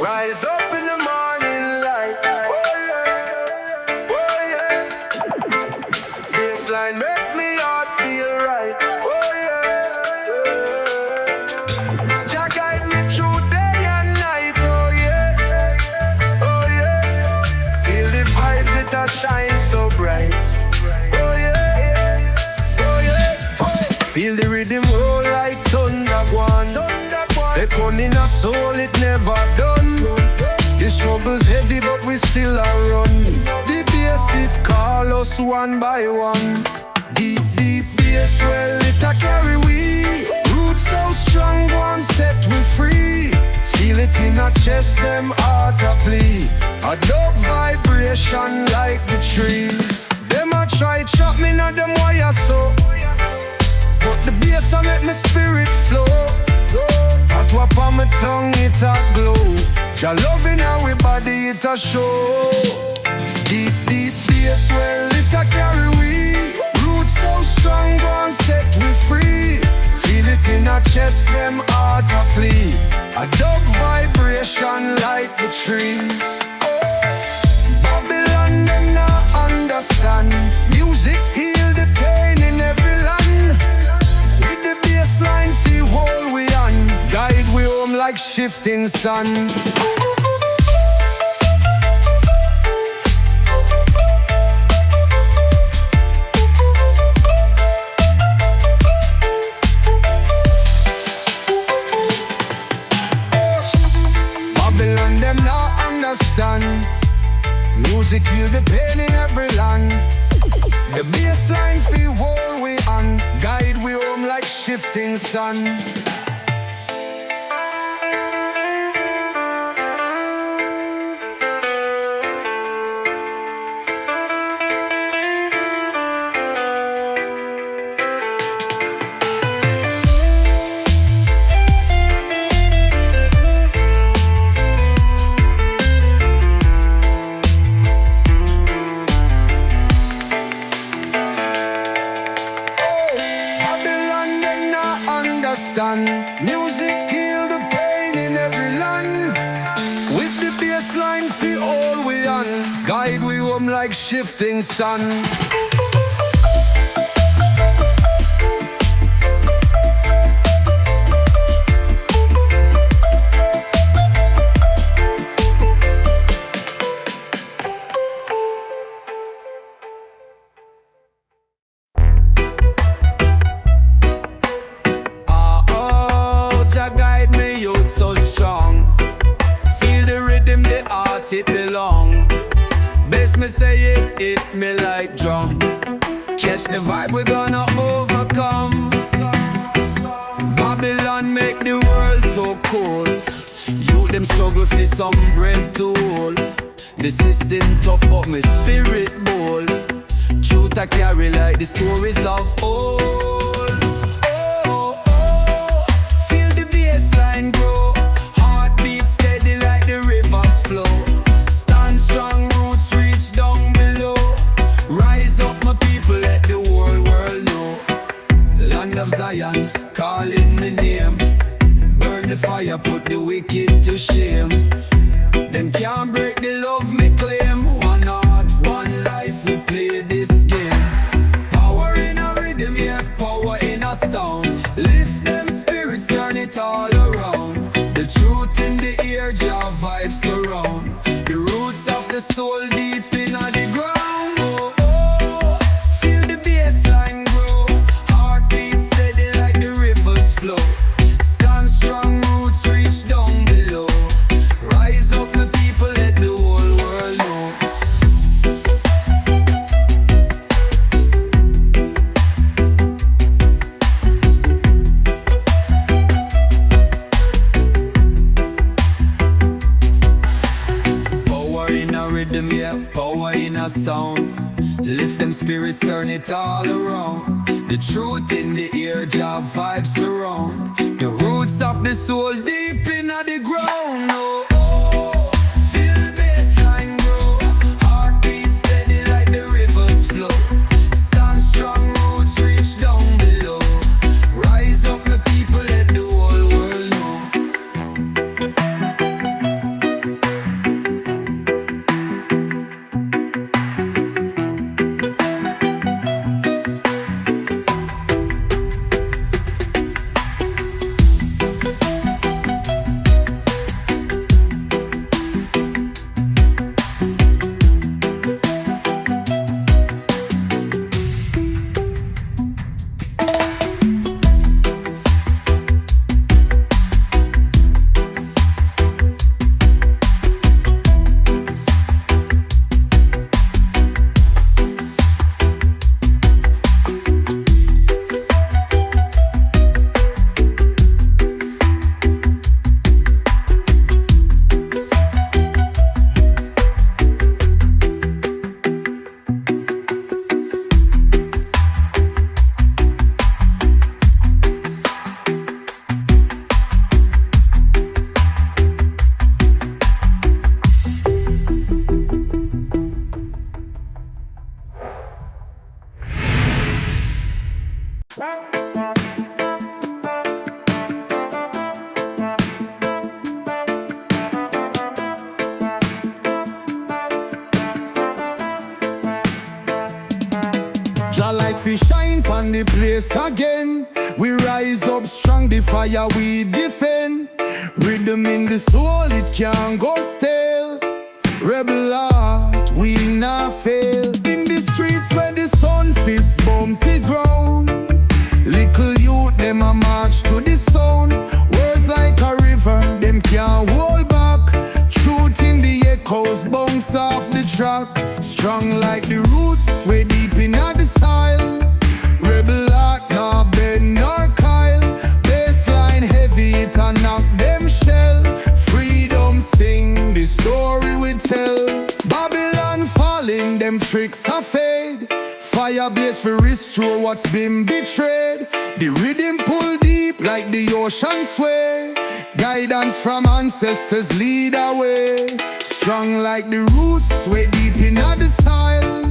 Rise up in the morning light. Oh yeah, oh yeah. Bassline make me heart feel right. Oh yeah. Jah guide me through day and night. Oh yeah, oh yeah. Feel the vibes, it a shine so bright. Oh yeah, oh yeah. Feel the rhythm roll like thunder one. Echoing in our soul, it never done. The struggle's heavy, but we still a run. The bass, it call us one by one. Deep, deep bass, well, it a carry we. Roots so strong, one set we free. Feel it in our chest, them heart a plea. A dope vibration like the trees. Them a try chop me, not them wire so. But the bass a make me spirit flow. Hot up on my tongue, it a glow. Jah loving how we body, it a show. Deep, deep bass, well, it a carry we. Roots so strong, one set we free. Feel it in our chest, them heart a plea. A dub vibration like the trees. Babylon, them not understand. Music heal the pain in every land. With the bassline, feel whole we on. Guide we home like shifting sun. Babylon, them not understand. Music feel the pain in every land. The bassline feel whole we on. Guide we home like shifting sun. Music heal the pain in every land. With the bassline feel all we on. Guide we home like shifting sun. It belong. Bass me say it, hit me like drum. Catch the vibe, we're gonna overcome. Babylon make the world so cold. You them struggle for some bread to hold. The system tough but my spirit bold. Truth I carry like the stories of old. Feel the bassline grow. Heartbeat steady like the rivers flow. Strong roots reach down below. Rise up my people, let the whole world know. Land of Zion, calling my name. Burn the fire, put the wicked to shame. Them can't break the love me claim. One heart, one life, we play this game. Power in a rhythm, yeah, power in a sound. Lift them spirits, turn it all around. The truth in the ear, Jah vibes surround. The roots of the soul deep in the ground. Oh, oh, feel the bassline grow. Heartbeat steady like the rivers flow. Stand strong, roots reach down below. Rise up my people, let the whole world know. Rhythm, yeah, power in a sound. Lift them spirits, turn it all around. The truth in the ear, Jah vibes surround. The roots of the soul deep in the ground. Oh, oh, feel the bassline grow. Heartbeat steady like the rivers flow. Stand strong, roots reach down below. Rise up my people, let the whole world know. fi shine pon the place again. We rise up strong, the fire we defend. Rhythm in the soul, it can't go stale. Rebel heart, we not fail. In the streets where the sun fist bump the ground, little youth, them a march to the sound. Words like a river, them can't hold back. Truth in the echoes, bounce off the track. Strong like the roots, way deep in the soil. Rebel heart, nah bend nor Kyle. Bassline heavy, it a knock them shell. Freedom sing, the story we tell. Babylon falling, them tricks are fade. Fire blaze for restore what's been betrayed. The rhythm pull deep like the ocean sway. Guidance from ancestors lead away. Strong like the roots, way deep in the soil.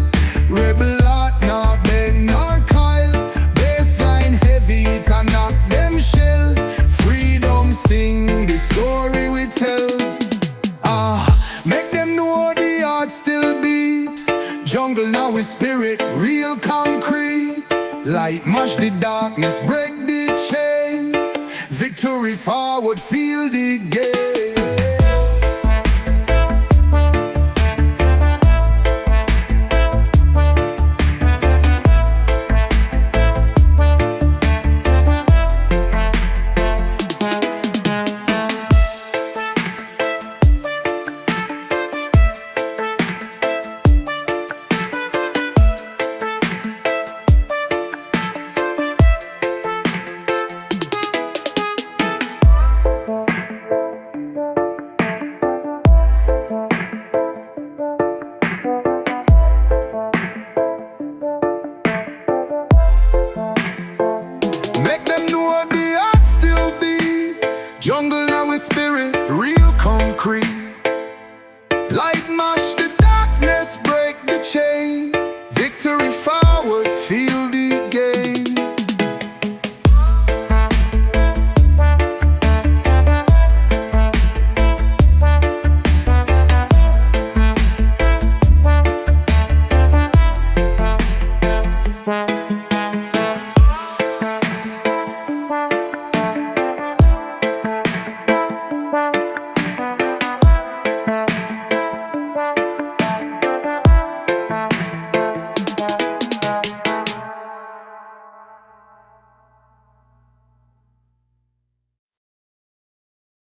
Rebel heart, nah bend nor Kyle. Bassline heavy, it a knock them shell. Freedom sing, the story we tell. Make them know the heart still beat. Jungle now is spirit, real concrete. Light mash the darkness, break the chain. Victory forward, feel the game. Jungle now is spirit, real concrete.